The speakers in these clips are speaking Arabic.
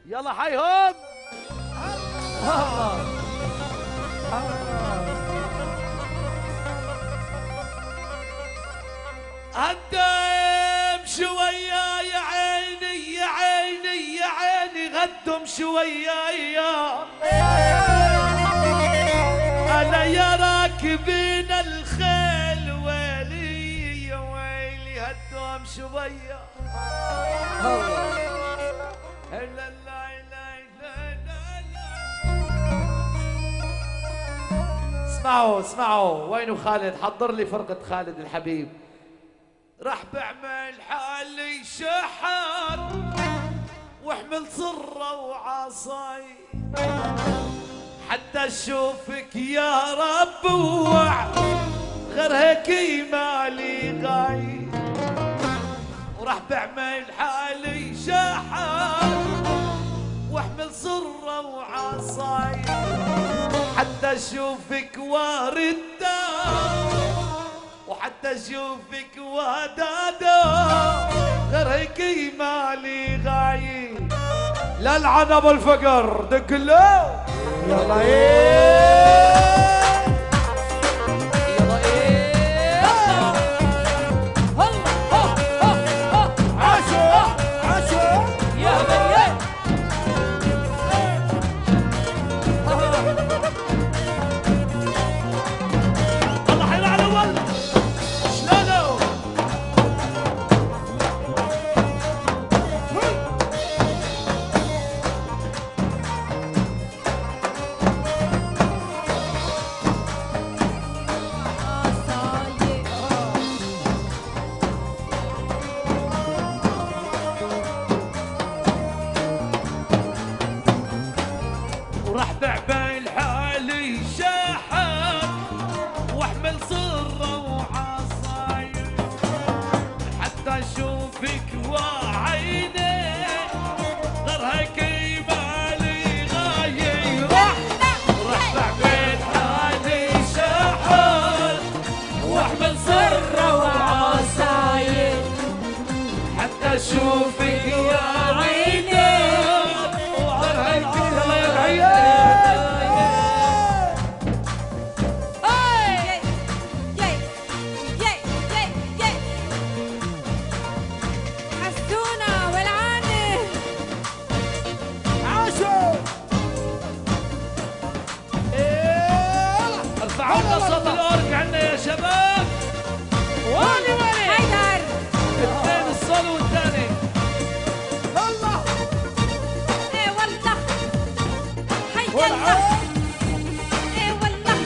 يلا حيهم. الله قدم شوية يا عيني يا عيني يا عيني غدم شوية أنا يا راكبين الخيل ويلي يا ويلي هدم شوية. لا لا لا لا لا. اسمعوا اسمعوا، وينو خالد؟ حضر لي فرقة خالد الحبيب. راح بعمل حالي شحر واحمل صرة وعصاي حتى اشوفك يا رب غير هيك مالي غاي. وراح بعمل حالي شحر واحمل صرة وعصاي حتى اشوفك واردة وحتى اشوفك ودادا غير هيك مالي غاي. لا العن ابو الفقر دق له يلا يلا عاشو عاشو يا بني الله حيلا على الاول. وراح بعمل حالي شاحن واحمل صرة وعصاير حتى اشوفك وعيني غير هيك مالي غايي. راح بعمل حالي شاحن واحمل صرة وعصاير حتى اشوفك يا عيني غير هيك. ارفعوا صوت الأورك عنا يا شباب. واني واني حيدر اثنين الصولو والثاني. الله ايه والله حي الله ايه والله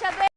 شباب.